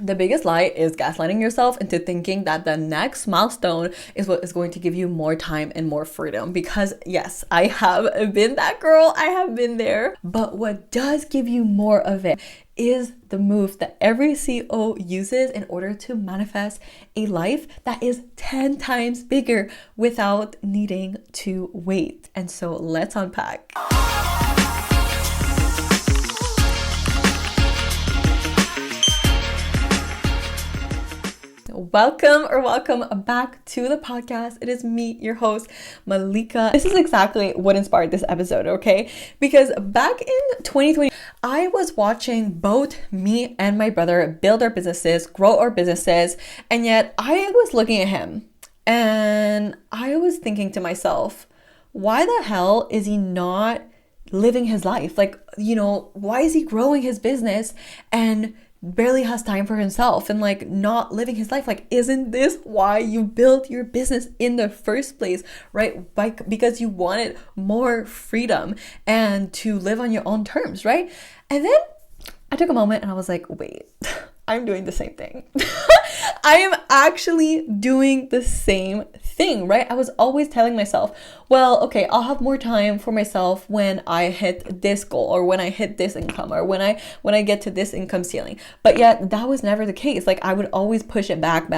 The biggest lie is gaslighting yourself into thinking that the next milestone is what is going to give you more time and more freedom. Because yes, I have been that girl. I have been there. But what does give you more of it is the move that every CEO uses in order to manifest a life that is 10 times bigger without needing to wait. And so let's unpack. Welcome back to the podcast. It is me, your host, Malika. This is exactly what inspired this episode, okay? Because back in 2020, I was watching both me and my brother build our businesses, grow our businesses, and yet I was looking at him and I was thinking to myself, why the hell is he not living his life? Like, why is he growing his business and barely has time for himself and like not living his life? Like, isn't this why you built your business in the first place, right? Because you wanted more freedom and to live on your own terms, right? And then I took a moment and I was like, wait, I'm doing the same thing. I am actually doing the same thing, right? I was always telling myself, well, okay, I'll have more time for myself when I hit this goal or when I hit this income or when I get to this income ceiling. But yet that was never the case. Like, I would always push it back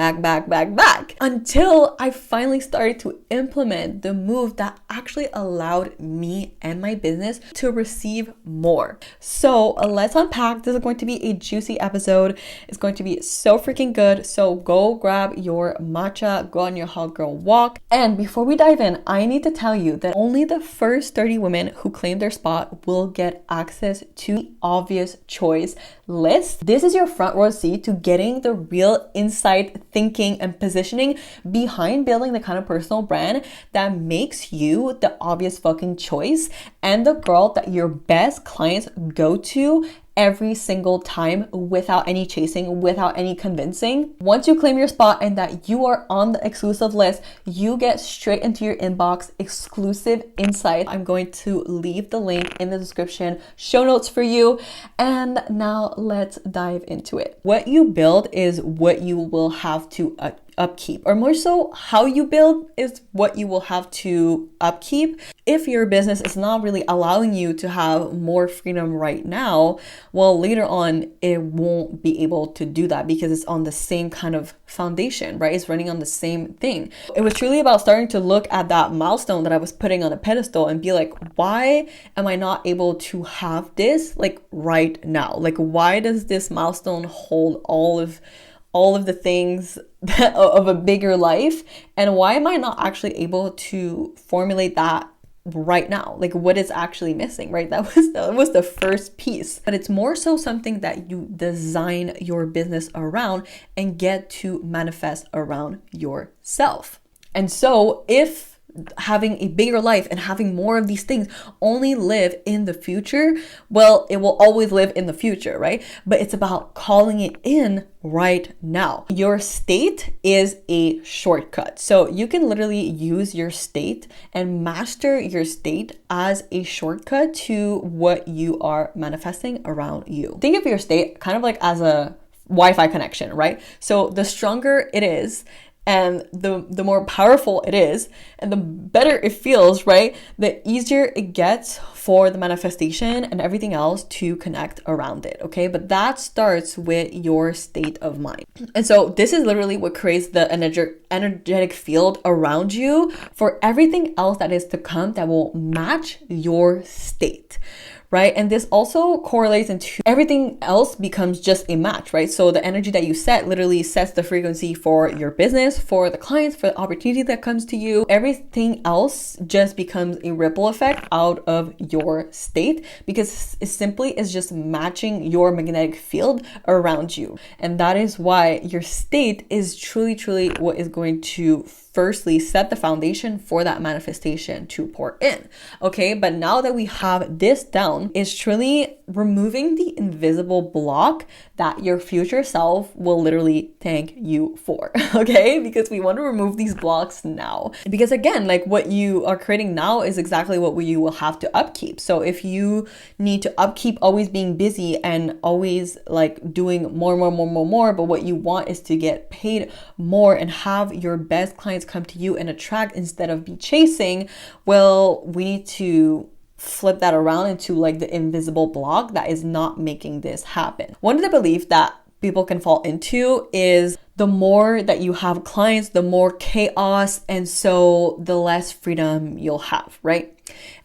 until I finally started to implement the move that actually allowed me and my business to receive more. So let's unpack. This is going to be a juicy episode. It's going to be so freaking good. So go grab your matcha, go on your hot girl walk. And before we dive in, I need to tell you that only the first 30 women who claim their spot will get access to the obvious choice list. This is your front row seat to getting the real insight, thinking, and positioning behind building the kind of personal brand that makes you the obvious fucking choice and the girl that your best clients go to every single time without any chasing, without any convincing. Once you claim your spot and that you are on the exclusive list, you get straight into your inbox exclusive insight. I'm going to leave the link in the description, show notes for you. And now let's dive into it. What you build is what you will have to upkeep, or more so, how you build is what you will have to upkeep. If your business is not really allowing you to have more freedom right now, well, later on, it won't be able to do that because it's on the same kind of foundation, right? It's running on the same thing. It was truly about starting to look at that milestone that I was putting on a pedestal and be like, why am I not able to have this like right now? Like, why does this milestone hold all of the things of a bigger life, and why am I not actually able to formulate that right now? Like, what is actually missing, right? That was the first piece. But it's more so something that you design your business around and get to manifest around yourself. And so if having a bigger life and having more of these things only live in the future, well, it will always live in the future, right? But it's about calling it in right now. Your state is a shortcut. So you can literally use your state and master your state as a shortcut to what you are manifesting around you. Think of your state kind of like as a Wi-Fi connection, right? So the stronger it is, and the more powerful it is, and the better it feels, right? The easier it gets for the manifestation and everything else to connect around it, okay? But that starts with your state of mind. And so this is literally what creates the energetic field around you for everything else that is to come that will match your state, right? And this also correlates into everything else becomes just a match, right? So the energy that you set literally sets the frequency for your business, for the clients, for the opportunity that comes to you. Everything else just becomes a ripple effect out of your state because it simply is just matching your magnetic field around you. And that is why your state is truly what is going to firstly set the foundation for that manifestation to pour in. Okay, but now that we have this down, it's truly removing the invisible block that your future self will literally thank you for. Okay, because we want to remove these blocks now. Because again, like what you are creating now is exactly what you will have to upkeep upkeep. So if you need to upkeep always being busy and always like doing more, but what you want is to get paid more and have your best clients come to you and attract instead of be chasing, well, we need to flip that around into like the invisible block that is not making this happen. One of the beliefs that people can fall into is the more that you have clients, the more chaos, and so the less freedom you'll have, right?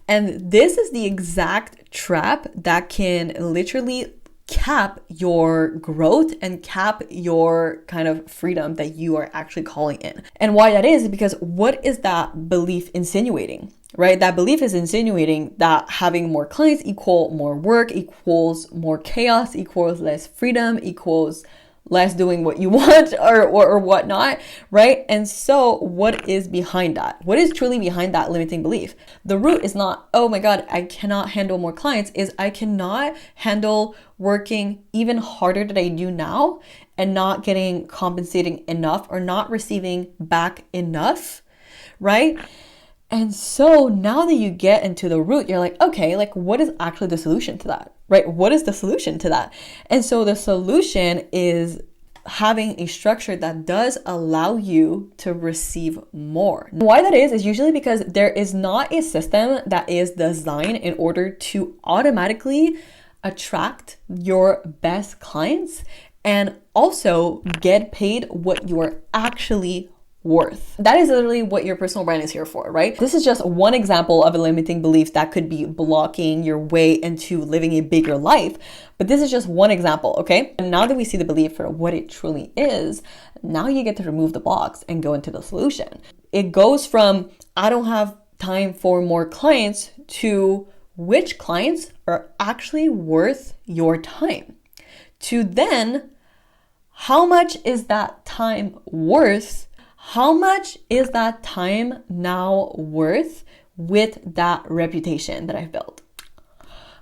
And this is the exact trap that can literally cap your growth and cap your kind of freedom that you are actually calling in. And why that is because what is that belief insinuating? Right? That belief is insinuating that having more clients equal more work, equals more chaos, equals less freedom, equals less doing what you want or whatnot, right? And so what is behind that? What is truly behind that limiting belief? The root is not, oh my God, I cannot handle more clients, is I cannot handle working even harder than I do now and not getting compensating enough or not receiving back enough, right? And so now that you get into the root, you're like, okay, like what is actually the solution to that, right? What is the solution to that? And so the solution is having a structure that does allow you to receive more. Why that is usually because there is not a system that is designed in order to automatically attract your best clients and also get paid what you are actually worth. That is literally what your personal brand is here for, right? This is just one example of a limiting belief that could be blocking your way into living a bigger life. But this is just one example, okay? And now that we see the belief for what it truly is, now you get to remove the blocks and go into the solution. It goes from, I don't have time for more clients, to which clients are actually worth your time, to then, how much is that time worth? How much is that time now worth with that reputation that I've built?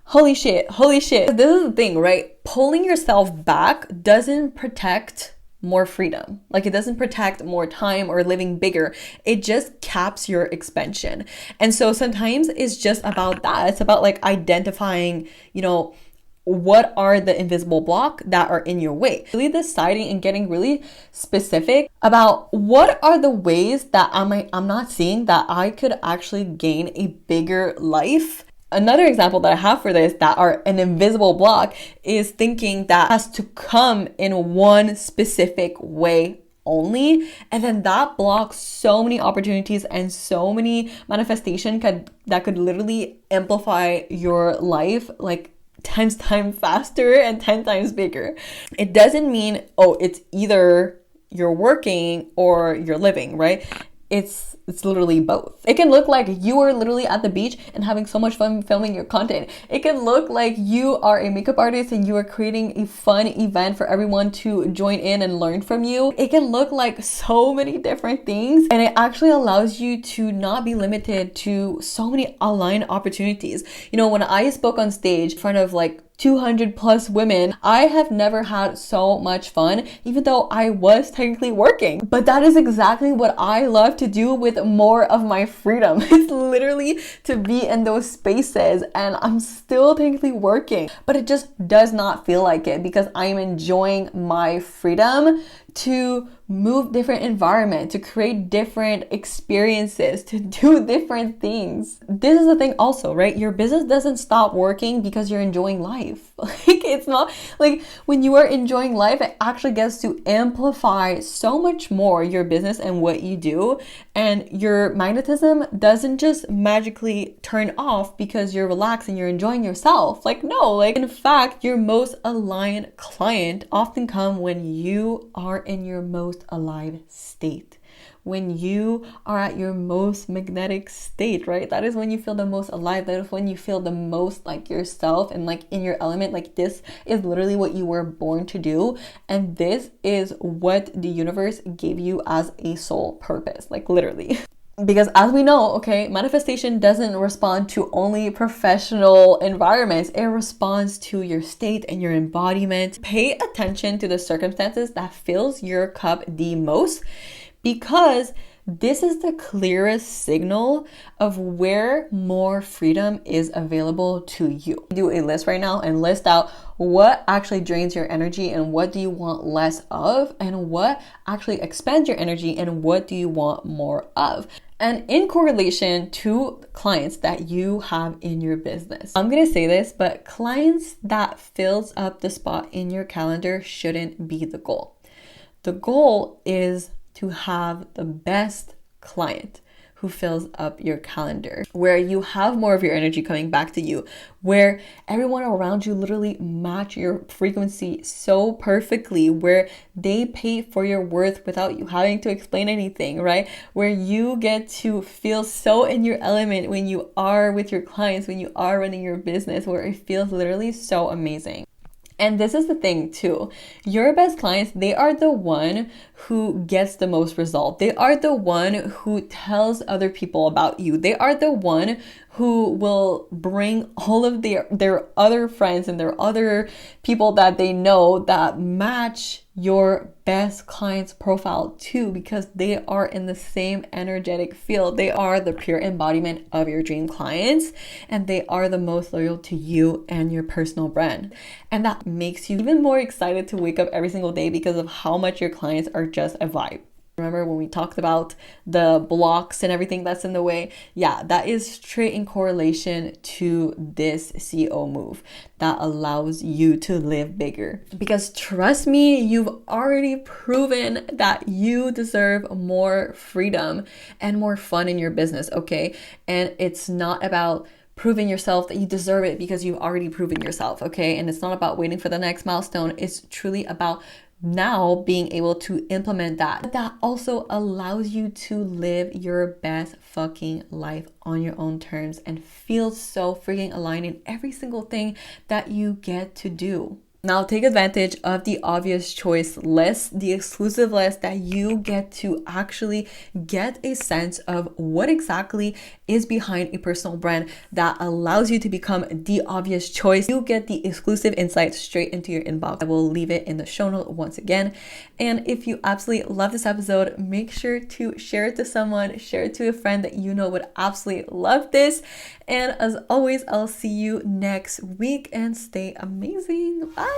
Holy shit. This is the thing, right? Pulling yourself back doesn't protect more freedom. Like it doesn't protect more time or living bigger. It just caps your expansion. And so sometimes it's just about that. It's about like identifying, what are the invisible blocks that are in your way? Really deciding and getting really specific about what are the ways that I'm not seeing that I could actually gain a bigger life. Another example that I have for this that are an invisible block is thinking that has to come in one specific way only, and then that blocks so many opportunities and so many manifestation that could literally amplify your life like 10 times faster and 10 times bigger. It doesn't mean, it's either you're working or you're living, right? It's literally both. It can look like you are literally at the beach and having so much fun filming your content. It can look like you are a makeup artist and you are creating a fun event for everyone to join in and learn from you. It can look like so many different things, and it actually allows you to not be limited to so many aligned opportunities. When I spoke on stage in front of like 200 plus women, I have never had so much fun, even though I was technically working. But that is exactly what I love to do with more of my freedom. It's literally to be in those spaces, and I'm still technically working, but it just does not feel like it because I'm enjoying my freedom to move different environment, to create different experiences, to do different things. This is the thing also, right? Your business doesn't stop working because you're enjoying life. Like it's not like when you are enjoying life, it actually gets to amplify so much more your business and what you do. And your magnetism doesn't just magically turn off because you're relaxed and you're enjoying yourself. Like no, like in fact, your most aligned client often come when you are in your most alive state, when you are at your most magnetic state, right? That is when you feel the most alive. That is when you feel the most like yourself and like in your element. Like this is literally what you were born to do, and this is what the universe gave you as a soul purpose, like literally. Because as we know, okay, manifestation doesn't respond to only professional environments. It responds to your state and your embodiment. Pay attention to the circumstances that fills your cup the most, because this is the clearest signal of where more freedom is available to you. Do a list right now and list out what actually drains your energy and what do you want less of, and what actually expands your energy and what do you want more of. And in correlation to clients that you have in your business. I'm gonna say this, but clients that fills up the spot in your calendar shouldn't be the goal. The goal is to have the best client who fills up your calendar, where you have more of your energy coming back to you, where everyone around you literally match your frequency so perfectly, where they pay for your worth without you having to explain anything, right? Where you get to feel so in your element when you are with your clients, when you are running your business, where it feels literally so amazing. And this is the thing too, your best clients, they are the one who gets the most result. They are the one who tells other people about you. They are the one who will bring all of their other friends and their other people that they know that match your best client's profile too, because they are in the same energetic field. They are the pure embodiment of your dream clients, and they are the most loyal to you and your personal brand. And that makes you even more excited to wake up every single day because of how much your clients are just a vibe. Remember when we talked about the blocks and everything that's in the way? Yeah, that is straight in correlation to this CEO move that allows you to live bigger. Because trust me, you've already proven that you deserve more freedom and more fun in your business, okay? And it's not about proving yourself that you deserve it because you've already proven yourself, okay? And it's not about waiting for the next milestone. It's truly about now being able to implement that. That also allows you to live your best fucking life on your own terms and feel so freaking aligned in every single thing that you get to do. Now take advantage of the obvious choice list, the exclusive list that you get to actually get a sense of what exactly is behind a personal brand that allows you to become the obvious choice. You get the exclusive insights straight into your inbox. I will leave it in the show note once again. And if you absolutely love this episode, make sure to share it to someone, share it to a friend that you know would absolutely love this. And as always, I'll see you next week and stay amazing. Bye.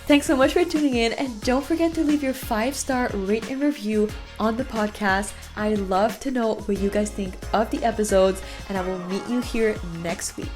Thanks so much for tuning in, and don't forget to leave your 5-star rate and review on the podcast. I love to know what you guys think of the episodes, and I will meet you here next week.